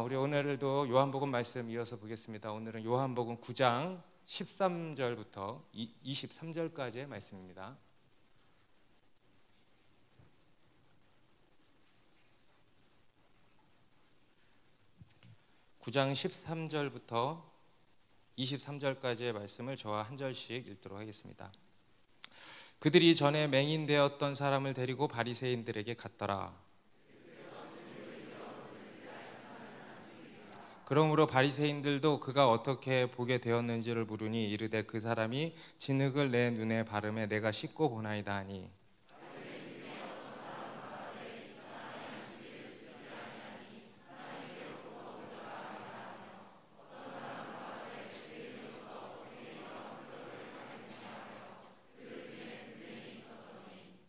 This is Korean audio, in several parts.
우리 오늘도 요한복음 말씀 이어서 보겠습니다. 오늘은 요한복음 9장 13절부터 23절까지의 말씀입니다. (9장) 13절부터 23절까지의 말씀을 저와 한 절씩 읽도록 하겠습니다. 그들이 전에 맹인되었던 사람을 데리고 바리새인들에게 갔더라. 그러므로 바리새인들도 그가 어떻게 보게 되었는지를 물으니 이르되 그 사람이 진흙을 내 눈에 바르매 내가 씻고 보나이다 하니,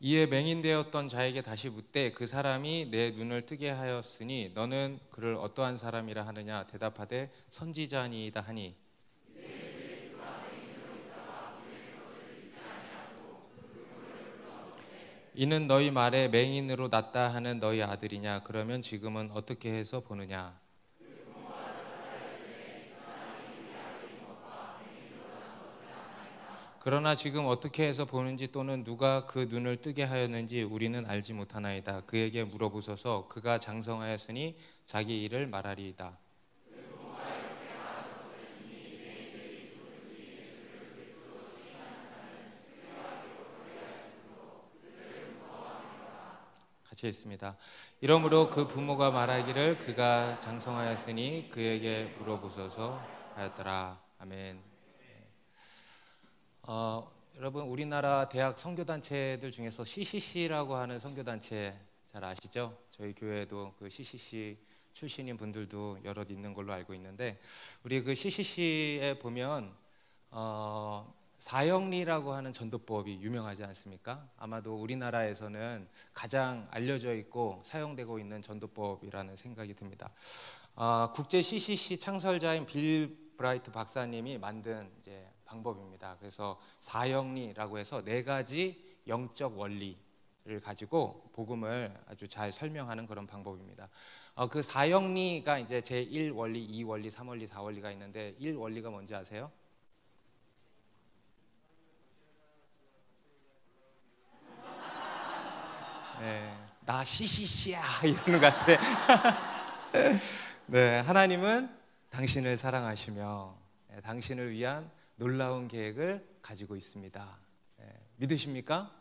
이에 맹인되었던 자에게 다시 묻되 그 사람이 내 눈을 뜨게 하였으니 너는 그를 어떠한 사람이라 하느냐? 대답하되 선지자니이다 하니, 이는 너희 말에 맹인으로 났다 하는 너희 아들이냐? 그러면 지금은 어떻게 해서 보느냐? 그러나 지금 어떻게 해서 보는지 또는 누가 그 눈을 뜨게 하였는지 우리는 알지 못하나이다. 그에게 물어보소서. 그가 장성하였으니 자기 일을 말하리이다. 같이 읽습니다. 이러므로 그 부모가 말하기를 그가 장성하였으니 그에게 물어보소서 하였더라. 아멘. 여러분, 우리나라 대학 선교단체들 중에서 CCC라고 하는 선교단체 잘 아시죠? 저희 교회에도 그 CCC 출신인 분들도 여럿 있는 걸로 알고 있는데, 우리 그 CCC에 보면 사형리라고 하는 전도법이 유명하지 않습니까? 아마도 우리나라에서는 가장 알려져 있고 사용되고 있는 전도법이라는 생각이 듭니다. 국제 CCC 창설자인 빌 브라이트 박사님이 만든 이제 방법입니다. 그래서 사형리라고 해서 4가지 영적 원리를 가지고 복음을 아주 잘 설명하는 그런 방법입니다. 그 사형리가 이제 제1원리, 2원리, 3원리, 4원리가 있는데 1원리가 뭔지 아세요? 네, 나 CCC야 이러는 것 같아. 네, 하나님은 당신을 사랑하시며 당신을 위한 놀라운 계획을 가지고 있습니다. 믿으십니까?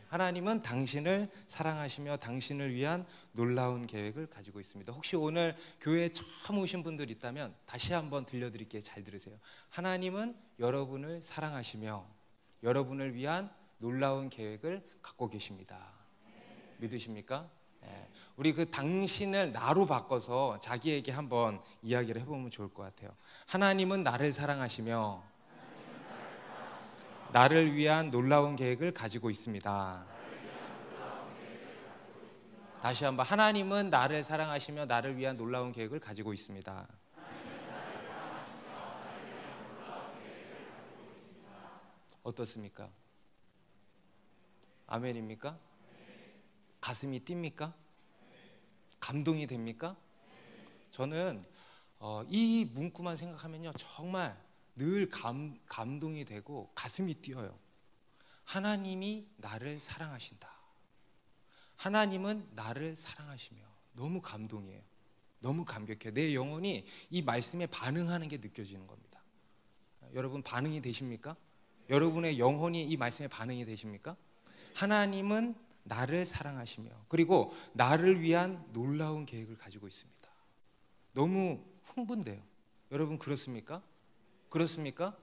하나님은 당신을 사랑하시며 당신을 위한 놀라운 계획을 가지고 있습니다. 혹시 오늘 교회에 처음 오신 분들 있다면 다시 한번 들려드릴게요. 잘 들으세요. 하나님은 여러분을 사랑하시며 여러분을 위한 놀라운 계획을 갖고 계십니다. 믿으십니까? 우리 그 당신을 나로 바꿔서 자기에게 한번 이야기를 해보면 좋을 것 같아요. 하나님은 나를 사랑하시며 나를 위한 놀라운 계획을 가지고 있습니다. 다시 한번, 하나님은 나를 사랑하시며 나를 위한 놀라운 계획을 가지고 있습니다. 어떻습니까? 아멘입니까? 가슴이 뜁니까? 감동이 됩니까? 저는 이 문구만 생각하면요 정말 늘 감동이 되고 가슴이 뛰어요. 하나님이 나를 사랑하신다. 하나님은 나를 사랑하시며. 너무 감동이에요. 너무 감격해요. 내 영혼이 이 말씀에 반응하는 게 느껴지는 겁니다. 여러분 반응이 되십니까? 여러분의 영혼이 이 말씀에 반응이 되십니까? 하나님은 나를 사랑하시며 그리고 나를 위한 놀라운 계획을 가지고 있습니다. 너무 흥분돼요. 여러분 그렇습니까? 그렇습니까?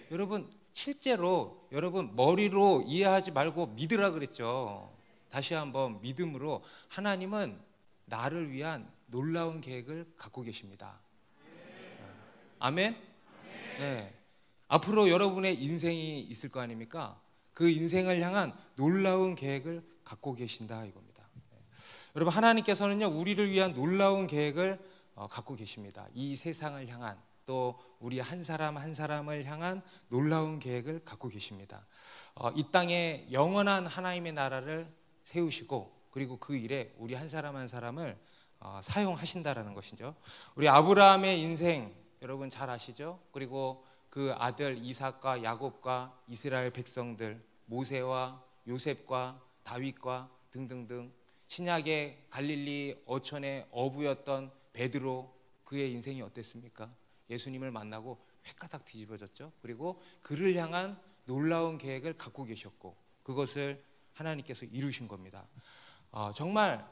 여러분 실제로 여러분 머리로 이해하지 말고 믿으라 그랬죠. 다시 한번 믿음으로 하나님은 나를 위한 놀라운 계획을 갖고 계십니다. 아멘? 네. 앞으로 여러분의 인생이 있을 거 아닙니까? 그 인생을 향한 놀라운 계획을 갖고 계신다 이겁니다. 여러분 하나님께서는요 우리를 위한 놀라운 계획을 갖고 계십니다. 이 세상을 향한 또 우리 한 사람 한 사람을 향한 놀라운 계획을 갖고 계십니다. 이 땅에 영원한 하나님의 나라를 세우시고 그리고 그 일에 우리 한 사람 한 사람을 사용하신다라는 것이죠. 우리 아브라함의 인생 여러분 잘 아시죠? 그리고 그 아들 이삭과 야곱과 이스라엘 백성들, 모세와 요셉과 다윗과 등등등, 신약의 갈릴리 어촌의 어부였던 베드로, 그의 인생이 어땠습니까? 예수님을 만나고 획가닥 뒤집어졌죠. 그리고 그를 향한 놀라운 계획을 갖고 계셨고 그것을 하나님께서 이루신 겁니다. 정말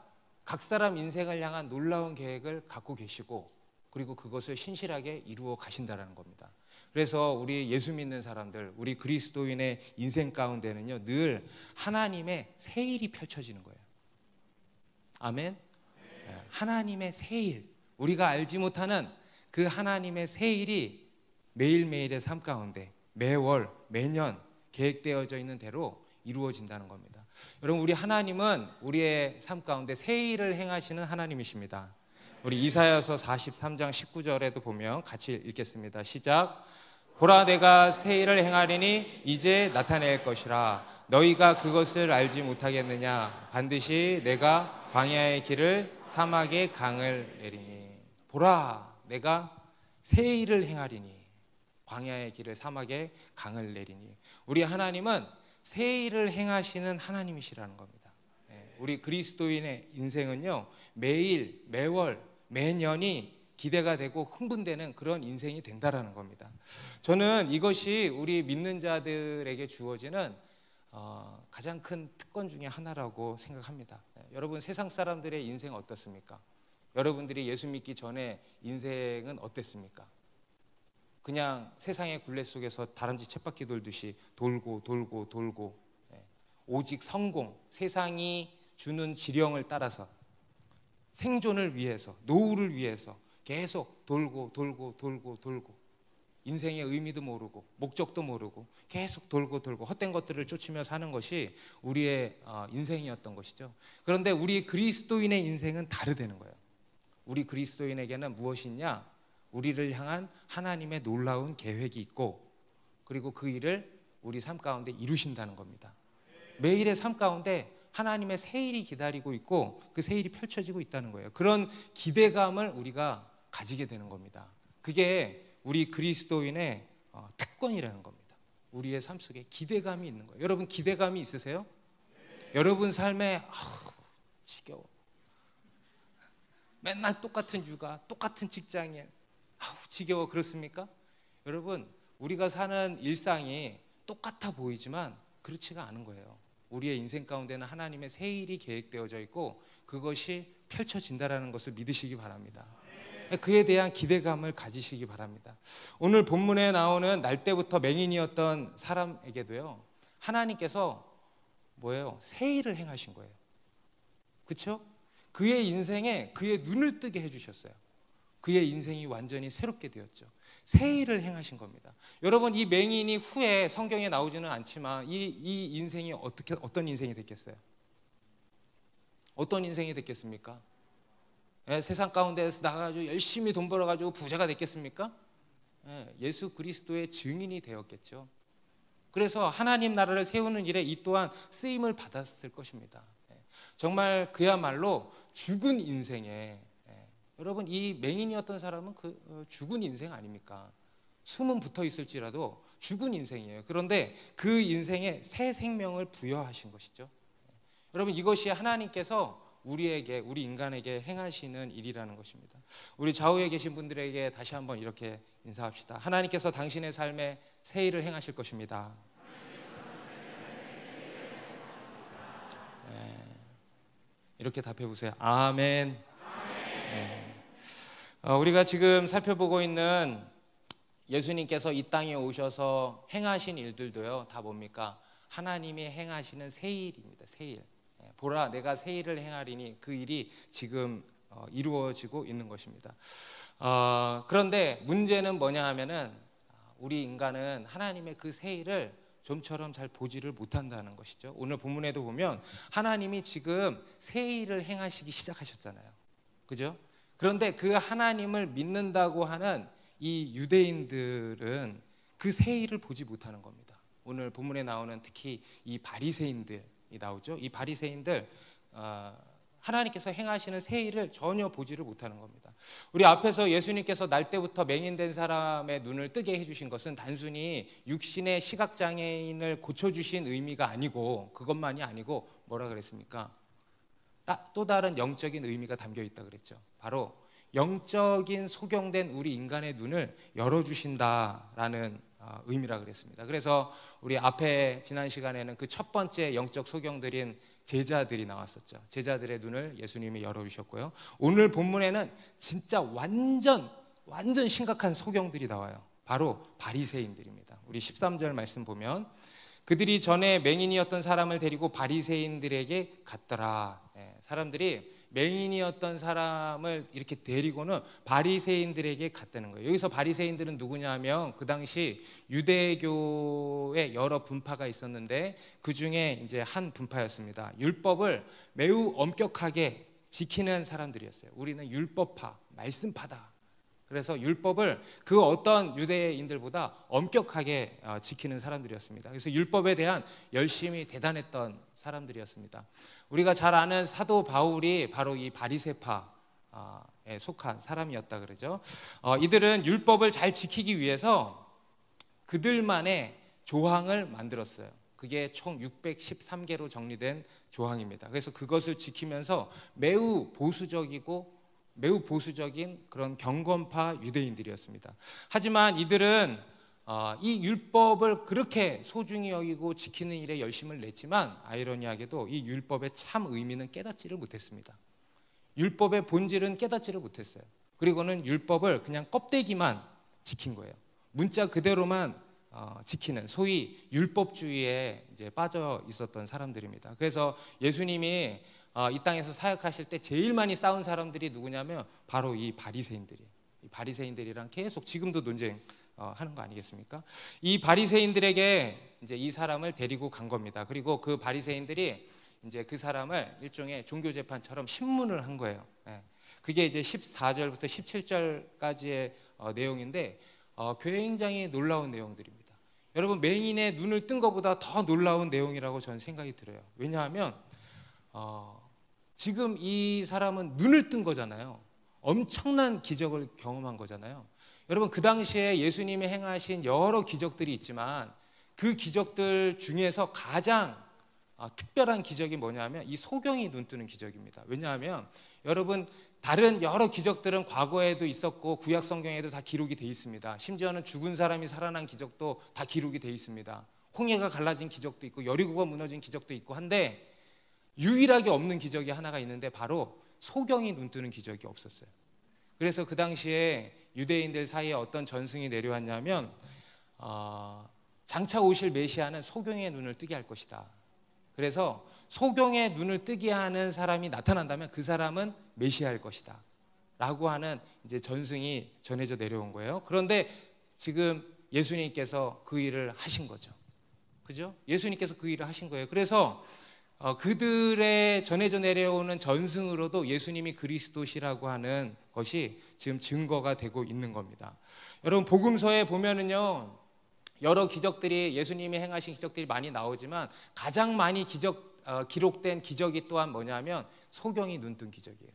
각 사람 인생을 향한 놀라운 계획을 갖고 계시고 그리고 그것을 신실하게 이루어 가신다는 겁니다. 그래서 우리 예수 믿는 사람들, 우리 그리스도인의 인생 가운데는요, 늘 하나님의 새 일이 펼쳐지는 거예요. 아멘. 하나님의 새 일, 우리가 알지 못하는 그 하나님의 새 일이 매일매일의 삶 가운데 매월 매년 계획되어져 있는 대로 이루어진다는 겁니다. 여러분, 우리 하나님은 우리의 삶 가운데 새 일을 행하시는 하나님이십니다. 우리 이사야서 43장 19절에도 보면 같이 읽겠습니다. 시작. 보라, 내가 새 일을 행하리니 이제 나타낼 것이라. 너희가 그것을 알지 못하겠느냐? 반드시 내가 광야의 길을 사막의 강을 내리니. 보라, 내가 새 일을 행하리니 광야의 길을 사막의 강을 내리니. 우리 하나님은 새 일을 행하시는 하나님이시라는 겁니다. 우리 그리스도인의 인생은요, 매일 매월 매년이 기대가 되고 흥분되는 그런 인생이 된다라는 겁니다. 저는 이것이 우리 믿는 자들에게 주어지는 가장 큰 특권 중에 하나라고 생각합니다. 여러분, 세상 사람들의 인생 어떻습니까? 여러분들이 예수 믿기 전에 인생은 어땠습니까? 그냥 세상의 굴레 속에서 다람쥐 쳇바퀴 돌듯이 돌고 돌고 돌고, 오직 성공, 세상이 주는 지령을 따라서 생존을 위해서, 노후를 위해서 계속 돌고 돌고 돌고 돌고, 인생의 의미도 모르고 목적도 모르고 계속 돌고 돌고 헛된 것들을 쫓으며 사는 것이 우리의 인생이었던 것이죠. 그런데 우리 그리스도인의 인생은 다르다는 거예요. 우리 그리스도인에게는 무엇이냐? 우리를 향한 하나님의 놀라운 계획이 있고 그리고 그 일을 우리 삶 가운데 이루신다는 겁니다. 매일의 삶 가운데 하나님의 새 일이 기다리고 있고 그 새 일이 펼쳐지고 있다는 거예요. 그런 기대감을 우리가 가지게 되는 겁니다. 그게 우리 그리스도인의 특권이라는 겁니다. 우리의 삶 속에 기대감이 있는 거예요. 여러분, 기대감이 있으세요? 여러분 삶에 지겨워, 맨날 똑같은 육아, 똑같은 직장인, 지겨워, 그렇습니까? 여러분, 우리가 사는 일상이 똑같아 보이지만 그렇지가 않은 거예요. 우리의 인생 가운데는 하나님의 새 일이 계획되어져 있고 그것이 펼쳐진다는 것을 믿으시기 바랍니다. 그에 대한 기대감을 가지시기 바랍니다. 오늘 본문에 나오는 날 때부터 맹인이었던 사람에게도요, 하나님께서 뭐예요? 새 일을 행하신 거예요. 그렇죠? 그의 인생에 그의 눈을 뜨게 해주셨어요. 그의 인생이 완전히 새롭게 되었죠. 새 일을 행하신 겁니다. 여러분, 이 맹인이 후에 성경에 나오지는 않지만 이 인생이 어떤 인생이 됐겠어요? 어떤 인생이 됐겠습니까? 세상 가운데에서 나가가지고 열심히 돈 벌어가지고 부자가 됐겠습니까? 예수 그리스도의 증인이 되었겠죠. 그래서 하나님 나라를 세우는 일에 이 또한 쓰임을 받았을 것입니다. 정말 그야말로 죽은 인생에, 여러분, 이 맹인이었던 사람은 그 죽은 인생 아닙니까? 숨은 붙어 있을지라도 죽은 인생이에요. 그런데 그 인생에 새 생명을 부여하신 것이죠. 여러분, 이것이 하나님께서 우리에게, 우리 인간에게 행하시는 일이라는 것입니다. 우리 좌우에 계신 분들에게 다시 한번 이렇게 인사합시다. 하나님께서 당신의 삶에 새 일을 행하실 것입니다. 이렇게 답해 보세요. 아멘. 우리가 지금 살펴보고 있는 예수님께서 이 땅에 오셔서 행하신 일들도요, 다 뭡니까? 하나님이 행하시는 새 일입니다. 새 일. 보라, 내가 새 일을 행하리니, 그 일이 지금 이루어지고 있는 것입니다. 그런데 문제는 뭐냐 하면은 우리 인간은 하나님의 그 새 일을 좀처럼 잘 보지를 못한다는 것이죠. 오늘 본문에도 보면 하나님이 지금 새 일을 행하시기 시작하셨잖아요. 그죠? 그런데 그 하나님을 믿는다고 하는 이 유대인들은 그 새 일을 보지 못하는 겁니다. 오늘 본문에 나오는 특히 이 바리새인들, 나오죠. 이 바리새인들 하나님께서 행하시는 새 일을 전혀 보지를 못하는 겁니다. 우리 앞에서 예수님께서 날 때부터 맹인된 사람의 눈을 뜨게 해주신 것은 단순히 육신의 시각장애인을 고쳐주신 의미가 아니고, 그것만이 아니고 뭐라 그랬습니까? 또 다른 영적인 의미가 담겨 있다 그랬죠. 바로 영적인 소경된 우리 인간의 눈을 열어주신다라는 의미라 그랬습니다. 그래서 우리 앞에 지난 시간에는 그 첫 번째 영적 소경들인 제자들이 나왔었죠. 제자들의 눈을 예수님이 열어주셨고요. 오늘 본문에는 진짜 완전 심각한 소경들이 나와요. 바로 바리새인들입니다. 우리 13절 말씀 보면 그들이 전에 맹인이었던 사람을 데리고 바리새인들에게 갔더라. 사람들이 맹인이었던 사람을 이렇게 데리고는 바리새인들에게 갔다는 거예요. 여기서 바리새인들은 누구냐면 그 당시 유대교의 여러 분파가 있었는데 그 중에 이제 한 분파였습니다. 율법을 매우 엄격하게 지키는 사람들이었어요. 우리는 율법파, 말씀파다. 그래서 율법을 그 어떤 유대인들보다 엄격하게 지키는 사람들이었습니다. 그래서 율법에 대한 열심이 대단했던 사람들이었습니다. 우리가 잘 아는 사도 바울이 바로 이 바리새파에 속한 사람이었다 그러죠. 이들은 율법을 잘 지키기 위해서 그들만의 조항을 만들었어요. 그게 총 613개로 정리된 조항입니다. 그래서 그것을 지키면서 매우 보수적인 그런 경건파 유대인들이었습니다. 하지만 이들은 이 율법을 그렇게 소중히 여기고 지키는 일에 열심을 냈지만 아이러니하게도 이 율법의 참 의미는 깨닫지를 못했습니다. 율법의 본질은 깨닫지를 못했어요. 그리고는 율법을 그냥 껍데기만 지킨 거예요. 문자 그대로만 지키는 소위 율법주의에 이제 빠져 있었던 사람들입니다. 그래서 예수님이 이 땅에서 사역하실 때 제일 많이 싸운 사람들이 누구냐면 바로 이 바리새인들이에요. 이 바리새인들이랑 계속 지금도 논쟁하는 거 아니겠습니까? 이 바리새인들에게 이제 이 사람을 데리고 간 겁니다. 그리고 그 바리새인들이 이제 그 사람을 일종의 종교 재판처럼 신문을 한 거예요. 그게 이제 14절부터 17절까지의 내용인데 굉장히 놀라운 내용들입니다. 여러분, 맹인의 눈을 뜬 것보다 더 놀라운 내용이라고 저는 생각이 들어요. 왜냐하면 지금 이 사람은 눈을 뜬 거잖아요. 엄청난 기적을 경험한 거잖아요. 여러분, 그 당시에 예수님이 행하신 여러 기적들이 있지만 그 기적들 중에서 가장 특별한 기적이 뭐냐면 이 소경이 눈 뜨는 기적입니다. 왜냐하면 여러분, 다른 여러 기적들은 과거에도 있었고 구약 성경에도 다 기록이 돼 있습니다. 심지어는 죽은 사람이 살아난 기적도 다 기록이 돼 있습니다. 홍해가 갈라진 기적도 있고 여리고가 무너진 기적도 있고 한데 유일하게 없는 기적이 하나가 있는데 바로 소경이 눈 뜨는 기적이 없었어요. 그래서 그 당시에 유대인들 사이에 어떤 전승이 내려왔냐면 장차 오실 메시아는 소경의 눈을 뜨게 할 것이다. 그래서 소경의 눈을 뜨게 하는 사람이 나타난다면 그 사람은 메시아일 것이다 라고 하는 이제 전승이 전해져 내려온 거예요. 그런데 지금 예수님께서 그 일을 하신 거죠. 그죠? 예수님께서 그 일을 하신 거예요. 그래서 그들의 전해져 내려오는 전승으로도 예수님이 그리스도시라고 하는 것이 지금 증거가 되고 있는 겁니다. 여러분, 복음서에 보면은요, 여러 기적들이, 예수님이 행하신 기적들이 많이 나오지만 가장 많이 기록된 기적이 또한 뭐냐면 소경이 눈뜬 기적이에요.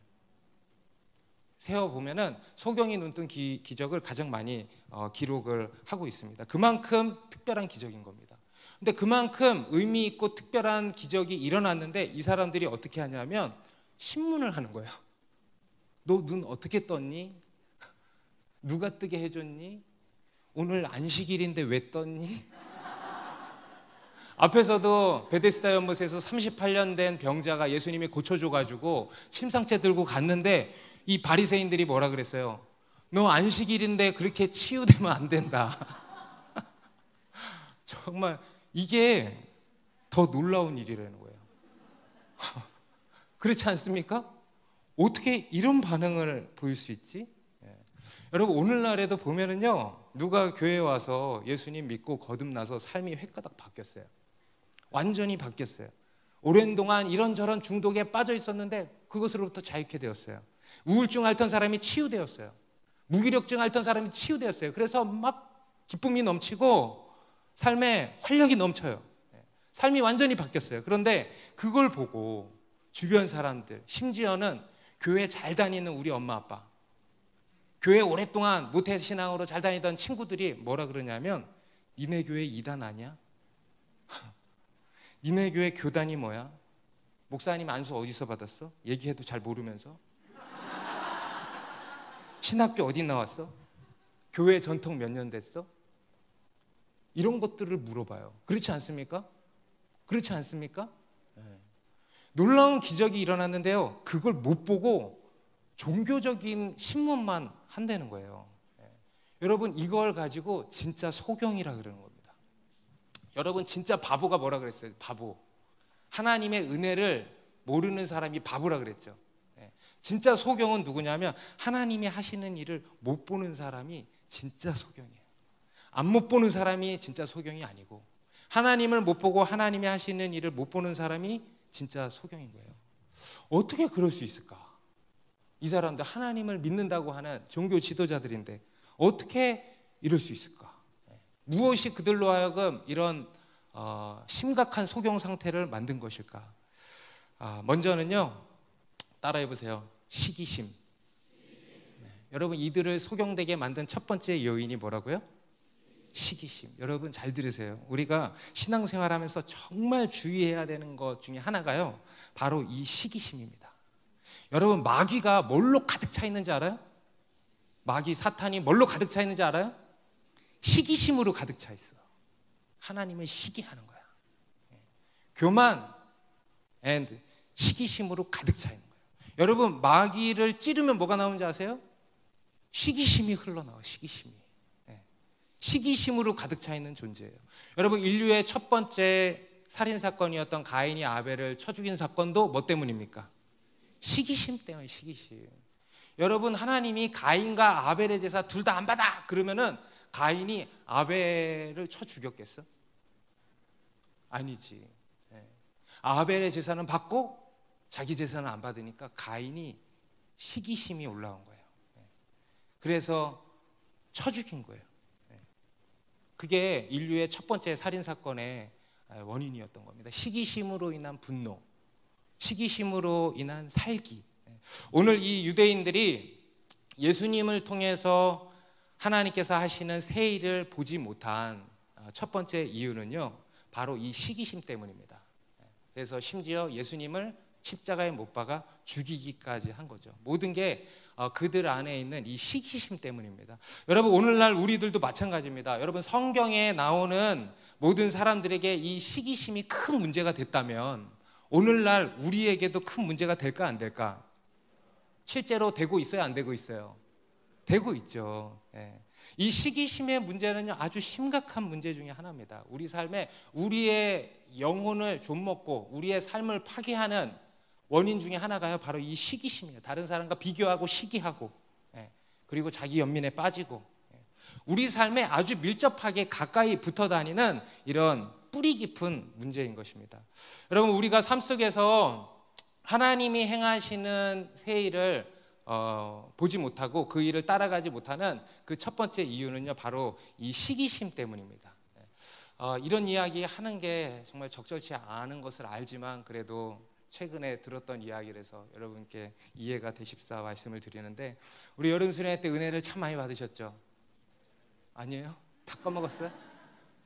세어보면은 소경이 눈뜬 기적을 가장 많이 기록을 하고 있습니다. 그만큼 특별한 기적인 겁니다. 근데 그만큼 의미 있고 특별한 기적이 일어났는데 이 사람들이 어떻게 하냐면 신문을 하는 거예요. 너 눈 어떻게 떴니? 누가 뜨게 해줬니? 오늘 안식일인데 왜 떴니? 앞에서도 베데스다 연못에서 38년 된 병자가 예수님이 고쳐줘가지고 침상째 들고 갔는데 이 바리새인들이 뭐라 그랬어요? 너 안식일인데 그렇게 치유되면 안 된다. 정말 이게 더 놀라운 일이라는 거예요. 그렇지 않습니까? 어떻게 이런 반응을 보일 수 있지? 여러분, 오늘날에도 보면은요, 누가 교회에 와서 예수님 믿고 거듭나서 삶이 획가닥 바뀌었어요. 완전히 바뀌었어요. 오랜 동안 이런저런 중독에 빠져 있었는데 그것으로부터 자유케 되었어요. 우울증 앓던 사람이 치유되었어요. 무기력증 앓던 사람이 치유되었어요. 그래서 막 기쁨이 넘치고 삶에 활력이 넘쳐요. 삶이 완전히 바뀌었어요. 그런데 그걸 보고 주변 사람들, 심지어는 교회 잘 다니는 우리 엄마 아빠, 교회 오랫동안 모태신앙으로 잘 다니던 친구들이 뭐라 그러냐면 니네 교회 이단 아니야? 니네 교회 교단이 뭐야? 목사님 안수 어디서 받았어? 얘기해도 잘 모르면서. 신학교 어디 나왔어? 교회 전통 몇 년 됐어? 이런 것들을 물어봐요. 그렇지 않습니까? 그렇지 않습니까? 네. 놀라운 기적이 일어났는데요, 그걸 못 보고 종교적인 신문만 한다는 거예요. 네. 여러분, 이걸 가지고 진짜 소경이라 그러는 겁니다. 여러분, 진짜 바보가 뭐라 그랬어요? 바보. 하나님의 은혜를 모르는 사람이 바보라 그랬죠. 네. 진짜 소경은 누구냐면 하나님이 하시는 일을 못 보는 사람이 진짜 소경이에요. 안 못 보는 사람이 진짜 소경이 아니고, 하나님을 못 보고 하나님이 하시는 일을 못 보는 사람이 진짜 소경인 거예요. 어떻게 그럴 수 있을까? 이 사람들 하나님을 믿는다고 하는 종교 지도자들인데 어떻게 이럴 수 있을까? 무엇이 그들로 하여금 이런 심각한 소경 상태를 만든 것일까? 먼저는요, 따라해 보세요. 시기심. 네. 여러분, 이들을 소경되게 만든 첫 번째 요인이 뭐라고요? 시기심. 여러분 잘 들으세요. 우리가 신앙생활하면서 정말 주의해야 되는 것 중에 하나가요, 바로 이 시기심입니다. 여러분, 마귀가 뭘로 가득 차 있는지 알아요? 마귀 사탄이 뭘로 가득 차 있는지 알아요? 시기심으로 가득 차 있어. 하나님을 시기하는 거야. 교만 and 시기심으로 가득 차 있는 거예요. 여러분, 마귀를 찌르면 뭐가 나오는지 아세요? 시기심이 흘러나와. 시기심이. 시기심으로 가득 차 있는 존재예요. 여러분, 인류의 첫 번째 살인사건이었던 가인이 아벨을 쳐 죽인 사건도 뭐 때문입니까? 시기심 때문에. 시기심. 여러분, 하나님이 가인과 아벨의 제사 둘 다 안 받아 그러면은 가인이 아벨을 쳐 죽였겠어? 아니지. 아벨의 제사는 받고 자기 제사는 안 받으니까 가인이 시기심이 올라온 거예요. 그래서 쳐 죽인 거예요. 그게 인류의 첫 번째 살인사건의 원인이었던 겁니다. 시기심으로 인한 분노, 시기심으로 인한 살기. 오늘 이 유대인들이 예수님을 통해서 하나님께서 하시는 새 일을 보지 못한 첫 번째 이유는요, 바로 이 시기심 때문입니다. 그래서 심지어 예수님을 십자가에 못 박아 죽이기까지 한 거죠. 모든 게 그들 안에 있는 이 시기심 때문입니다. 여러분, 오늘날 우리들도 마찬가지입니다. 여러분, 성경에 나오는 모든 사람들에게 이 시기심이 큰 문제가 됐다면 오늘날 우리에게도 큰 문제가 될까 안 될까? 실제로 되고 있어요, 안 되고 있어요? 되고 있죠. 이 시기심의 문제는요, 아주 심각한 문제 중에 하나입니다. 우리 삶에 우리의 영혼을 좀먹고 우리의 삶을 파괴하는 원인 중에 하나가요, 바로 이 시기심이에요. 다른 사람과 비교하고 시기하고, 그리고 자기 연민에 빠지고, 우리 삶에 아주 밀접하게 가까이 붙어 다니는 이런 뿌리 깊은 문제인 것입니다. 여러분, 우리가 삶 속에서 하나님이 행하시는 새 일을 보지 못하고 그 일을 따라가지 못하는 그 첫 번째 이유는요, 바로 이 시기심 때문입니다. 이런 이야기 하는 게 정말 적절치 않은 것을 알지만 그래도 최근에 들었던 이야기라서 여러분께 이해가 되십사 말씀을 드리는데, 우리 여름 수련회 때 은혜를 참 많이 받으셨죠? 아니에요? 다 까먹었어요?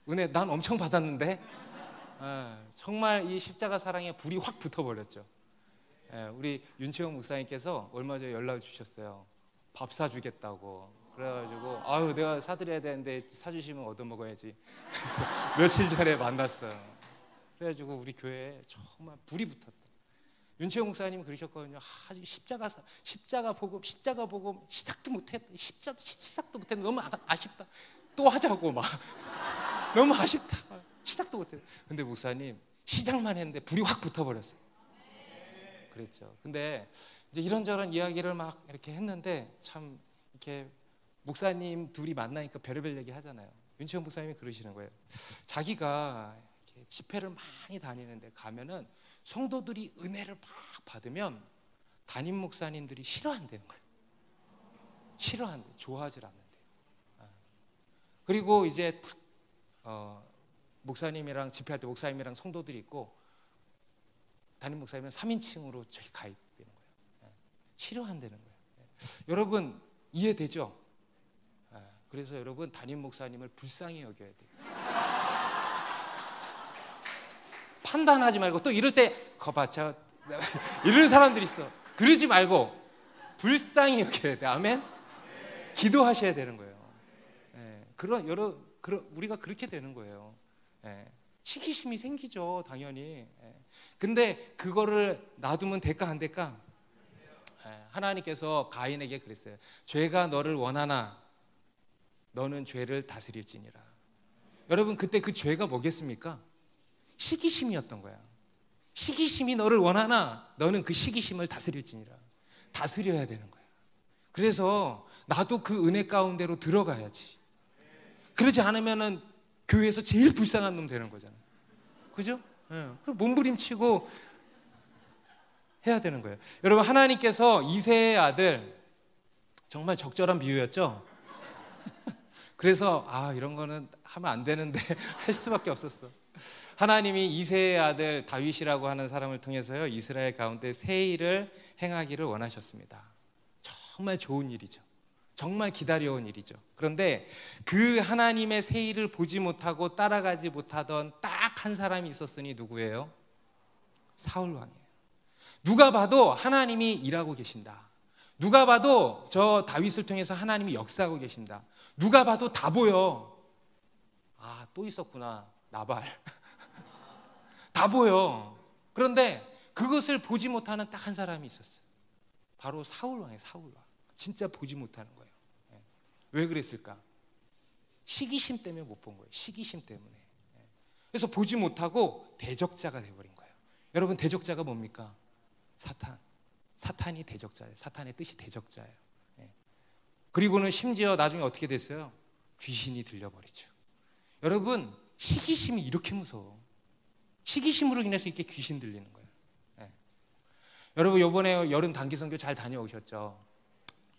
은혜 난 엄청 받았는데. 정말 이 십자가 사랑에 불이 확 붙어버렸죠. 우리 윤채영 목사님께서 얼마 전에 연락을 주셨어요. 밥 사주겠다고. 그래가지고 아유, 내가 사드려야 되는데 사주시면 얻어먹어야지. 그래서 며칠 전에 만났어요. 그래가지고 우리 교회에 정말 불이 붙었다. 윤채영 목사님이 그러셨거든요. 아주 십자가 복음 시작도 못했다. 시작도 못했는데 너무 아쉽다. 또 하자고 막 너무 아쉽다. 시작도 못했다. 근데 목사님 시작만 했는데 불이 확 붙어버렸어요. 그랬죠. 근데 이제 이런저런 이야기를 막 이렇게 했는데 참 이렇게 목사님 둘이 만나니까 별의별 얘기 하잖아요. 윤채영 목사님이 그러시는 거예요. 자기가 이렇게 집회를 많이 다니는데 가면은 성도들이 은혜를 막 받으면 담임 목사님들이 싫어한다는 거예요. 좋아하질 않는데요. 그리고 이제 목사님이랑 집회할 때 목사님이랑 성도들이 있고 담임 목사님은 3인칭으로 저기 가 있는 거예요. 싫어한다는 거예요. 여러분 이해되죠? 그래서 여러분 담임 목사님을 불쌍히 여겨야 돼요. 판단하지 말고 또 이럴 때 거봐자 이런 사람들이 있어. 그러지 말고 불쌍히 여겨야 돼. 아멘? 기도하셔야 되는 거예요. 우리가 그렇게 되는 거예요. 시기심이 생기죠, 당연히. 근데 그거를 놔두면 될까 안 될까? 하나님께서 가인에게 그랬어요. 죄가 너를 원하나 너는 죄를 다스릴지니라. 여러분 그때 그 죄가 뭐겠습니까? 시기심이었던 거야. 시기심이 너를 원하나 너는 그 시기심을 다스릴지니라. 다스려야 되는 거야. 그래서 나도 그 은혜 가운데로 들어가야지. 그러지 않으면은 교회에서 제일 불쌍한 놈 되는 거잖아. 그죠? 몸부림치고 해야 되는 거예요. 여러분 하나님께서 이새의 아들, 정말 적절한 비유였죠? 그래서 이런 거는 하면 안 되는데 할 수밖에 없었어. 하나님이 이새의 아들 다윗이라고 하는 사람을 통해서요 이스라엘 가운데 새 일을 행하기를 원하셨습니다. 정말 좋은 일이죠. 정말 기다려온 일이죠. 그런데 그 하나님의 새 일을 보지 못하고 따라가지 못하던 딱 한 사람이 있었으니 누구예요? 사울 왕이에요. 누가 봐도 하나님이 일하고 계신다. 누가 봐도 저 다윗을 통해서 하나님이 역사하고 계신다. 누가 봐도 다 보여. 또 있었구나 나발. 다 보여. 그런데 그것을 보지 못하는 딱 한 사람이 있었어요. 바로 사울 왕이에요. 사울 왕. 진짜 보지 못하는 거예요. 왜 그랬을까? 시기심 때문에 못 본 거예요. 시기심 때문에. 그래서 보지 못하고 대적자가 돼버린 거예요. 여러분 대적자가 뭡니까? 사탄이 대적자예요. 사탄의 뜻이 대적자예요. 그리고는 심지어 나중에 어떻게 됐어요? 귀신이 들려버리죠. 여러분 시기심이 이렇게 무서워. 시기심으로 인해서 이렇게 귀신 들리는 거예요. 여러분 이번에 여름 단기 선교 잘 다녀오셨죠?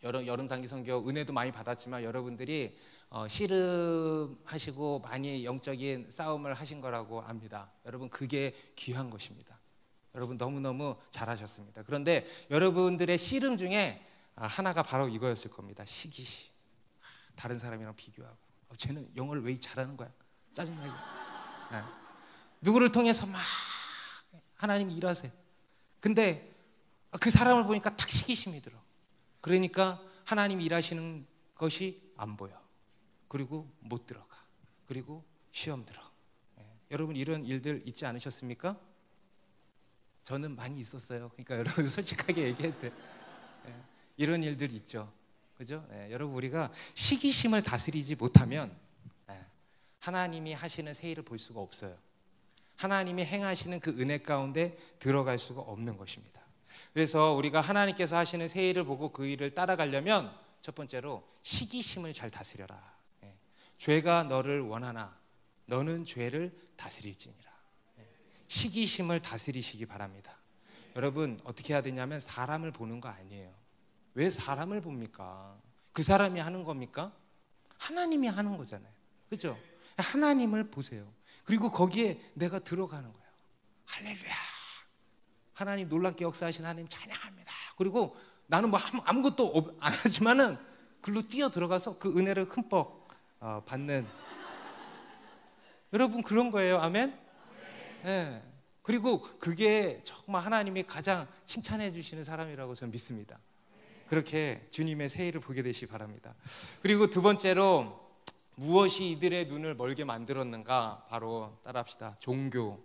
여름 단기 선교 은혜도 많이 받았지만 여러분들이 씨름하시고 많이 영적인 싸움을 하신 거라고 압니다. 여러분 그게 귀한 것입니다. 여러분 너무너무 잘하셨습니다. 그런데 여러분들의 씨름 중에 하나가 바로 이거였을 겁니다. 시기심. 다른 사람이랑 비교하고 쟤는 영어를 왜 잘하는 거야? 짜증나게. 누구를 통해서 막 하나님이 일하세요. 근데 그 사람을 보니까 탁 시기심이 들어. 그러니까 하나님이 일하시는 것이 안 보여. 그리고 못 들어가. 그리고 시험 들어. 여러분 이런 일들 있지 않으셨습니까? 저는 많이 있었어요. 그러니까 여러분 솔직하게 얘기해도 돼. 이런 일들 있죠. 그죠? 여러분 우리가 시기심을 다스리지 못하면 하나님이 하시는 새 일을 볼 수가 없어요. 하나님이 행하시는 그 은혜 가운데 들어갈 수가 없는 것입니다. 그래서 우리가 하나님께서 하시는 새 일을 보고 그 일을 따라가려면 첫 번째로 시기심을 잘 다스려라. 죄가 너를 원하나 너는 죄를 다스릴지니라. 시기심을 다스리시기 바랍니다. 여러분 어떻게 해야 되냐면 사람을 보는 거 아니에요. 왜 사람을 봅니까? 그 사람이 하는 겁니까? 하나님이 하는 거잖아요. 그렇죠? 하나님을 보세요. 그리고 거기에 내가 들어가는 거예요. 할렐루야. 하나님 놀랍게 역사하신 하나님 찬양합니다. 그리고 나는 뭐 아무것도 안 하지만은 글로 뛰어 들어가서 그 은혜를 흠뻑 받는 여러분 그런 거예요. 아멘? 네. 그리고 그게 정말 하나님이 가장 칭찬해 주시는 사람이라고 저는 믿습니다. 그렇게 주님의 새 일을 보게 되시기 바랍니다. 그리고 두 번째로 무엇이 이들의 눈을 멀게 만들었는가? 바로 따라합시다. 종교.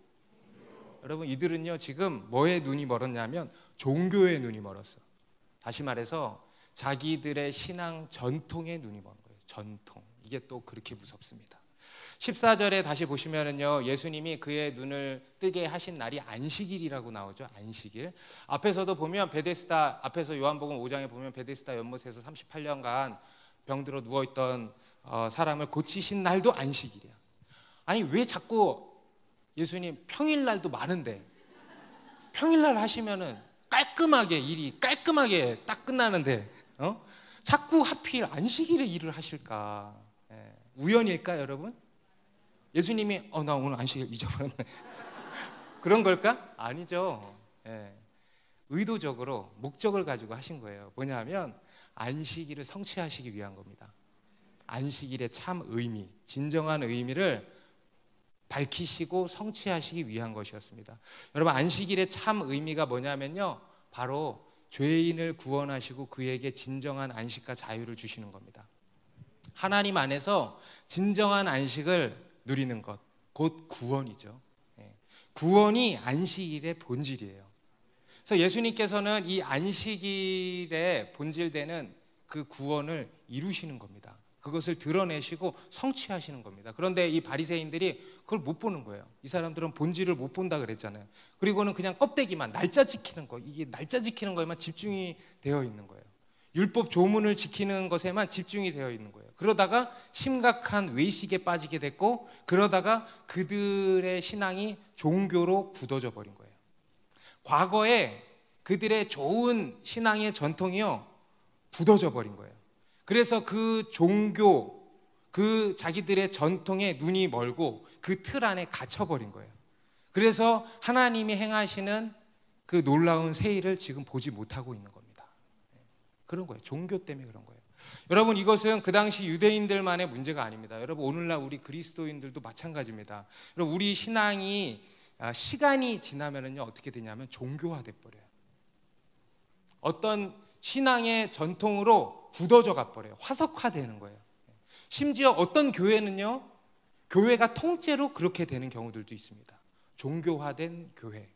여러분 이들은요 지금 뭐에 눈이 멀었냐면 종교의 눈이 멀었어. 다시 말해서 자기들의 신앙 전통에 눈이 먼 거예요. 전통. 이게 또 그렇게 무섭습니다. 14절에 다시 보시면은요 예수님이 그의 눈을 뜨게 하신 날이 안식일이라고 나오죠. 안식일. 앞에서도 보면 베데스다 앞에서 요한복음 5장에 보면 베데스다 연못에서 38년간 병들어 누워있던 사람을 고치신 날도 안식일이야. 아니 왜 자꾸 예수님 평일날도 많은데 평일날 하시면은 깔끔하게 일이 깔끔하게 딱 끝나는데 자꾸 하필 안식일에 일을 하실까? 우연일까 여러분? 예수님이 나 오늘 안식일 잊어버렸네 그런 걸까? 아니죠. 예. 의도적으로 목적을 가지고 하신 거예요. 뭐냐면 안식일을 성취하시기 위한 겁니다. 안식일의 참 의미, 진정한 의미를 밝히시고 성취하시기 위한 것이었습니다. 여러분, 안식일의 참 의미가 뭐냐면요, 바로 죄인을 구원하시고 그에게 진정한 안식과 자유를 주시는 겁니다. 하나님 안에서 진정한 안식을 누리는 것, 곧 구원이죠. 구원이 안식일의 본질이에요. 그래서 예수님께서는 이 안식일의 본질되는 그 구원을 이루시는 겁니다. 그것을 드러내시고 성취하시는 겁니다. 그런데 이 바리새인들이 그걸 못 보는 거예요. 이 사람들은 본질을 못 본다 그랬잖아요. 그리고는 그냥 껍데기만, 날짜 지키는 거, 이게 날짜 지키는 거에만 집중이 되어 있는 거예요. 율법 조문을 지키는 것에만 집중이 되어 있는 거예요. 그러다가 심각한 외식에 빠지게 됐고, 그러다가 그들의 신앙이 종교로 굳어져 버린 거예요. 과거에 그들의 좋은 신앙의 전통이요, 굳어져 버린 거예요. 그래서 그 종교, 그 자기들의 전통에 눈이 멀고 그 틀 안에 갇혀버린 거예요. 그래서 하나님이 행하시는 그 놀라운 새 일을 지금 보지 못하고 있는 겁니다. 그런 거예요. 종교 때문에 그런 거예요. 여러분, 이것은 그 당시 유대인들만의 문제가 아닙니다. 여러분, 오늘날 우리 그리스도인들도 마찬가지입니다. 여러분, 우리 신앙이 시간이 지나면은요, 어떻게 되냐면 종교화돼 버려요. 어떤 신앙의 전통으로 굳어져 가버려요. 화석화되는 거예요. 심지어 어떤 교회는요, 교회가 통째로 그렇게 되는 경우들도 있습니다. 종교화된 교회.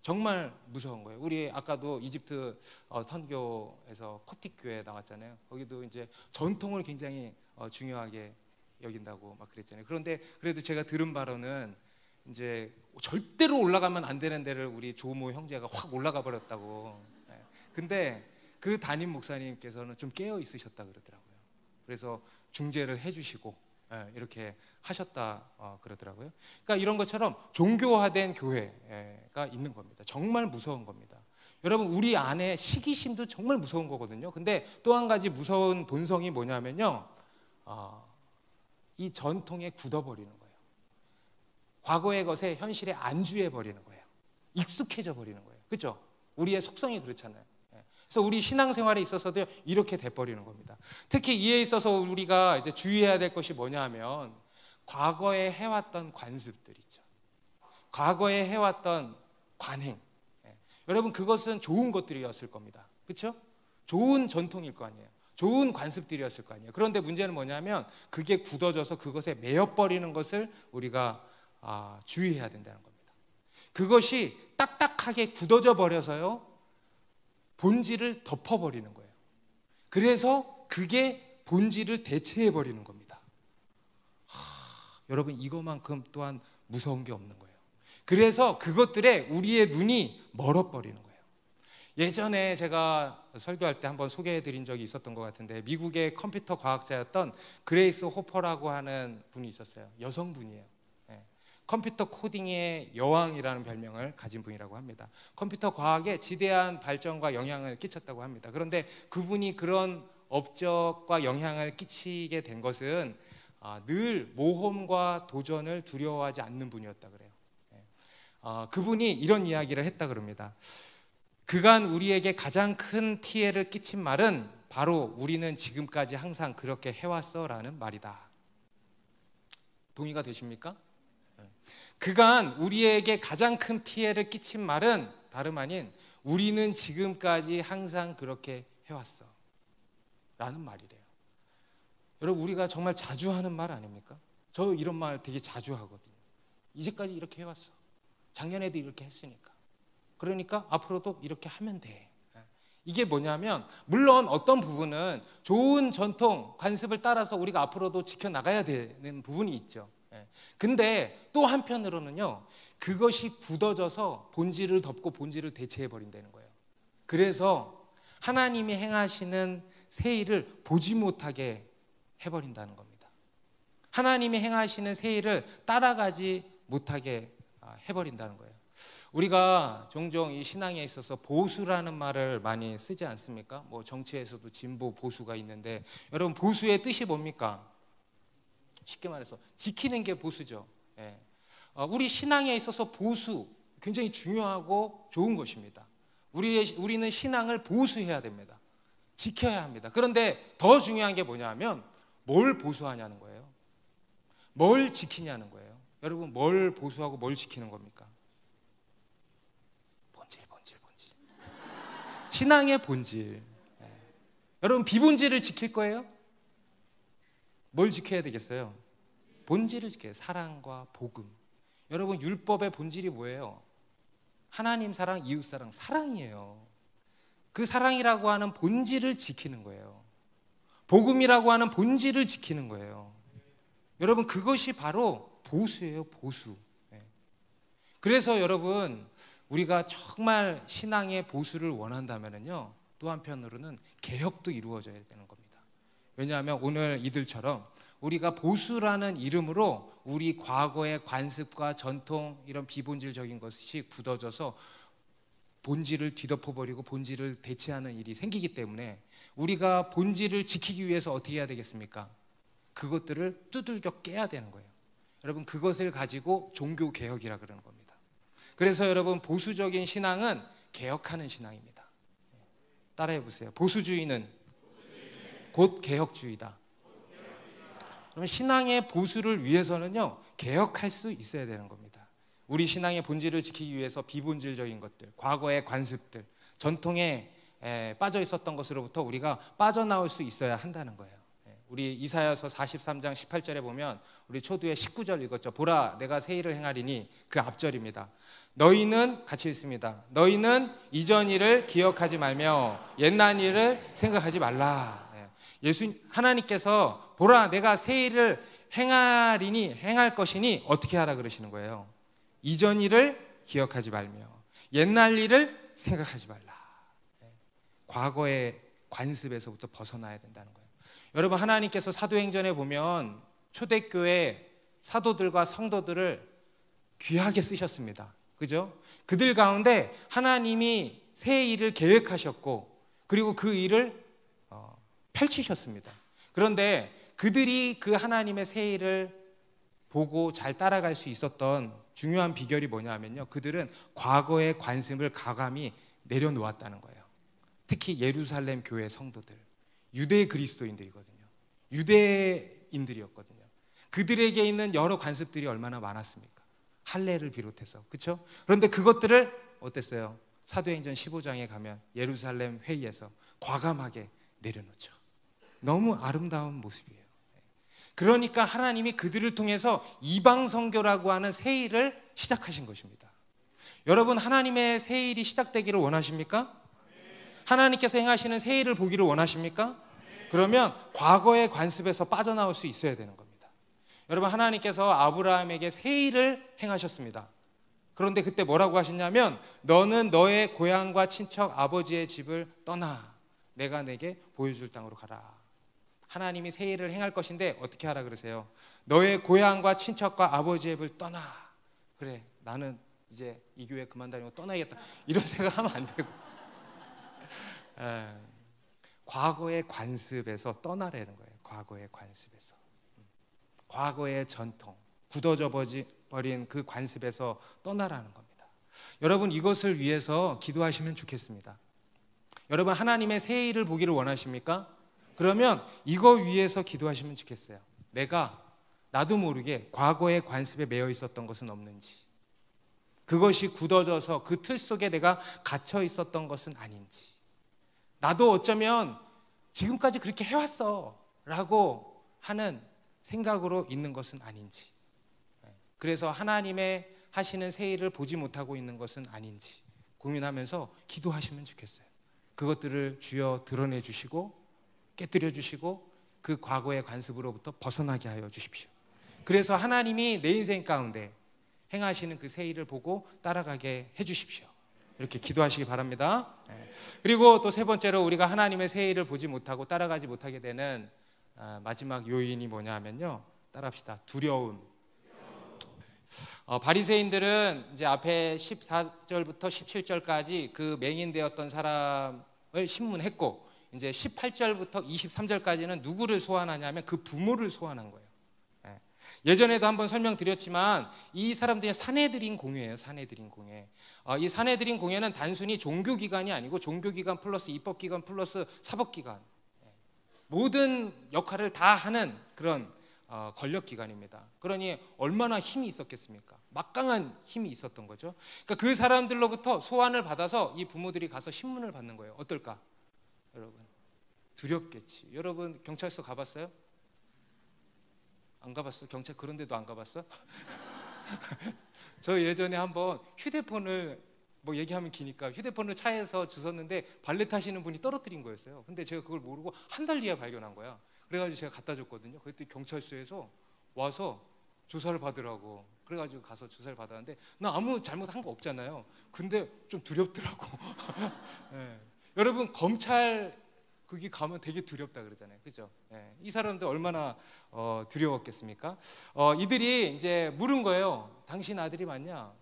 정말 무서운 거예요. 우리 아까도 이집트 선교에서 콥틱 교회 나왔잖아요. 거기도 이제 전통을 굉장히 중요하게 여긴다고 막 그랬잖아요. 그런데 그래도 제가 들은 바로는 이제 절대로 올라가면 안 되는 데를 우리 조모 형제가 확 올라가 버렸다고. 근데 그 담임 목사님께서는 좀 깨어 있으셨다 그러더라고요. 그래서 중재를 해주시고 이렇게 하셨다 그러더라고요. 그러니까 이런 것처럼 종교화된 교회가 있는 겁니다. 정말 무서운 겁니다. 여러분, 우리 안에 시기심도 정말 무서운 거거든요. 근데 또 한 가지 무서운 본성이 뭐냐면요, 이 전통에 굳어버리는 거예요. 과거의 것에 현실에 안주해 버리는 거예요. 익숙해져 버리는 거예요. 그렇죠? 우리의 속성이 그렇잖아요. 그래서 우리 신앙생활에 있어서도 이렇게 돼버리는 겁니다. 특히 이에 있어서 우리가 이제 주의해야 될 것이 뭐냐 하면, 과거에 해왔던 관습들 있죠. 과거에 해왔던 관행. 여러분, 그것은 좋은 것들이었을 겁니다. 그렇죠? 좋은 전통일 거 아니에요. 좋은 관습들이었을 거 아니에요. 그런데 문제는 뭐냐면 그게 굳어져서 그것에 매여버리는 것을 우리가 주의해야 된다는 겁니다. 그것이 딱딱하게 굳어져 버려서요, 본질을 덮어버리는 거예요. 그래서 그게 본질을 대체해버리는 겁니다. 여러분, 이것만큼 또한 무서운 게 없는 거예요. 그래서 그것들에 우리의 눈이 멀어버리는 거예요. 예전에 제가 설교할 때 한번 소개해드린 적이 있었던 것 같은데, 미국의 컴퓨터 과학자였던 그레이스 호퍼라고 하는 분이 있었어요. 여성분이에요. 컴퓨터 코딩의 여왕이라는 별명을 가진 분이라고 합니다. 컴퓨터 과학에 지대한 발전과 영향을 끼쳤다고 합니다. 그런데 그분이 그런 업적과 영향을 끼치게 된 것은 늘 모험과 도전을 두려워하지 않는 분이었다 그래요. 그분이 이런 이야기를 했다 그럽니다. 그간 우리에게 가장 큰 피해를 끼친 말은 바로 우리는 지금까지 항상 그렇게 해왔어 라는 말이다. 동의가 되십니까? 그간 우리에게 가장 큰 피해를 끼친 말은 다름 아닌 우리는 지금까지 항상 그렇게 해왔어 라는 말이래요. 여러분, 우리가 정말 자주 하는 말 아닙니까? 저 이런 말 되게 자주 하거든요. 이제까지 이렇게 해왔어. 작년에도 이렇게 했으니까. 그러니까 앞으로도 이렇게 하면 돼. 이게 뭐냐면, 물론 어떤 부분은 좋은 전통, 관습을 따라서 우리가 앞으로도 지켜나가야 되는 부분이 있죠. 근데 또 한편으로는요, 그것이 굳어져서 본질을 덮고 본질을 대체해 버린다는 거예요. 그래서 하나님이 행하시는 새 일을 보지 못하게 해버린다는 겁니다. 하나님이 행하시는 새 일을 따라가지 못하게 해버린다는 거예요. 우리가 종종 이 신앙에 있어서 보수라는 말을 많이 쓰지 않습니까? 뭐 정치에서도 진보 보수가 있는데, 여러분, 보수의 뜻이 뭡니까? 쉽게 말해서 지키는 게 보수죠. 예. 우리 신앙에 있어서 보수 굉장히 중요하고 좋은 것입니다. 우리는 신앙을 보수해야 됩니다. 지켜야 합니다. 그런데 더 중요한 게 뭐냐면 뭘 보수하냐는 거예요. 뭘 지키냐는 거예요. 여러분, 뭘 보수하고 뭘 지키는 겁니까? 본질. 신앙의 본질. 여러분, 비본질을 지킬 거예요? 뭘 지켜야 되겠어요? 본질을 지켜요. 사랑과 복음. 여러분, 율법의 본질이 뭐예요? 하나님 사랑, 이웃 사랑, 사랑이에요. 그 사랑이라고 하는 본질을 지키는 거예요. 복음이라고 하는 본질을 지키는 거예요. 여러분, 그것이 바로 보수예요, 보수. 그래서 여러분, 우리가 정말 신앙의 보수를 원한다면요, 또 한편으로는 개혁도 이루어져야 되는 겁니다. 왜냐하면 오늘 이들처럼 우리가 보수라는 이름으로 우리 과거의 관습과 전통, 이런 비본질적인 것이 굳어져서 본질을 뒤덮어버리고 본질을 대체하는 일이 생기기 때문에 우리가 본질을 지키기 위해서 어떻게 해야 되겠습니까? 그것들을 두들겨 깨야 되는 거예요. 여러분, 그것을 가지고 종교개혁이라 그러는 겁니다. 그래서 여러분, 보수적인 신앙은 개혁하는 신앙입니다. 따라해 보세요. 보수주의는 곧 개혁주의다. 그러면 신앙의 보수를 위해서는요, 개혁할 수 있어야 되는 겁니다. 우리 신앙의 본질을 지키기 위해서 비본질적인 것들, 과거의 관습들, 전통에 빠져 있었던 것으로부터 우리가 빠져나올 수 있어야 한다는 거예요. 우리 이사야서 43장 18절에 보면 우리 초두에 19절 읽었죠. 보라, 내가 새 일을 행하리니, 그 앞절입니다. 너희는, 같이 읽습니다. 너희는 이전 일을 기억하지 말며 옛날 일을 생각하지 말라. 하나님께서 보라, 내가 새 일을 행하리니, 행할 것이니 어떻게 하라 그러시는 거예요? 이전 일을 기억하지 말며 옛날 일을 생각하지 말라. 과거의 관습에서부터 벗어나야 된다는 거예요. 여러분, 하나님께서 사도행전에 보면 초대교회 사도들과 성도들을 귀하게 쓰셨습니다. 그죠? 그들 가운데 하나님이 새 일을 계획하셨고, 그리고 그 일을 펼치셨습니다. 그런데 그들이 그 하나님의 새 일을 보고 잘 따라갈 수 있었던 중요한 비결이 뭐냐면요, 그들은 과거의 관습을 과감히 내려놓았다는 거예요. 특히 예루살렘 교회 성도들, 유대 그리스도인들이거든요. 유대인들이었거든요. 그들에게 있는 여러 관습들이 얼마나 많았습니까? 할례를 비롯해서, 그렇죠? 그런데 그것들을 어땠어요? 사도행전 15장에 가면 예루살렘 회의에서 과감하게 내려놓죠. 너무 아름다운 모습이에요. 그러니까 하나님이 그들을 통해서 이방 선교라고 하는 새 일을 시작하신 것입니다. 여러분, 하나님의 새 일이 시작되기를 원하십니까? 하나님께서 행하시는 새 일을 보기를 원하십니까? 그러면 과거의 관습에서 빠져나올 수 있어야 되는 겁니다. 여러분, 하나님께서 아브라함에게 새 일을 행하셨습니다. 그런데 그때 뭐라고 하셨냐면, 너는 너의 고향과 친척 아버지의 집을 떠나 내가 내게 보여줄 땅으로 가라. 하나님이 새 일을 행할 것인데 어떻게 하라 그러세요? 너의 고향과 친척과 아버지의 집을 떠나. 그래, 나는 이제 이 교회 그만 다니고 떠나야겠다, 이런 생각하면 안 되고 과거의 관습에서 떠나라는 거예요. 과거의 관습에서, 과거의 전통, 굳어져 버린 그 관습에서 떠나라는 겁니다. 여러분, 이것을 위해서 기도하시면 좋겠습니다. 여러분, 하나님의 새 일을 보기를 원하십니까? 그러면 이거 위해서 기도하시면 좋겠어요. 나도 모르게 과거의 관습에 매여 있었던 것은 없는지, 그것이 굳어져서 그 틀 속에 내가 갇혀 있었던 것은 아닌지, 나도 어쩌면 지금까지 그렇게 해왔어 라고 하는 생각으로 있는 것은 아닌지, 그래서 하나님의 하시는 새 일을 보지 못하고 있는 것은 아닌지 고민하면서 기도하시면 좋겠어요. 그것들을 주여 드러내 주시고 깨뜨려 주시고 그 과거의 관습으로부터 벗어나게 하여 주십시오. 그래서 하나님이 내 인생 가운데 행하시는 그 새 일을 보고 따라가게 해 주십시오. 이렇게 기도하시기 바랍니다. 그리고 또 세 번째로, 우리가 하나님의 새 일을 보지 못하고 따라가지 못하게 되는 마지막 요인이 뭐냐 하면요, 따라합시다. 두려움. 바리새인들은 이제 앞에 14절부터 17절까지 그 맹인되었던 사람을 신문했고, 이제 18절부터 23절까지는 누구를 소환하냐면 그 부모를 소환한 거예요. 예전에도 한번 설명드렸지만 이 사람들이 사내들인 공회예요. 사내들인 공회. 이 사내들인 공회는 단순히 종교기관이 아니고 종교기관 플러스 입법기관 플러스 사법기관, 모든 역할을 다 하는 그런 권력기관입니다. 그러니 얼마나 힘이 있었겠습니까? 막강한 힘이 있었던 거죠. 그러니까 그 사람들로부터 소환을 받아서 이 부모들이 가서 신문을 받는 거예요. 어떨까? 여러분, 두렵겠지. 여러분 경찰서 가봤어요? 안 가봤어? 경찰 그런 데도 안 가봤어? 저 예전에 한번 휴대폰을, 뭐 얘기하면 기니까, 휴대폰을 차에서 주웠는데 발레 타시는 분이 떨어뜨린 거였어요. 근데 제가 그걸 모르고 한 달 뒤에 발견한 거야. 그래가지고 제가 갖다 줬거든요. 그때 경찰서에서 와서 조사를 받으라고, 그래가지고 가서 조사를 받았는데 나 아무 잘못한 거 없잖아요. 근데 좀 두렵더라고. 네. 여러분 검찰 거기 가면 되게 두렵다 그러잖아요, 그죠? 네. 이 사람들 얼마나 두려웠겠습니까? 이들이 이제 물은 거예요. 당신 아들이 맞냐?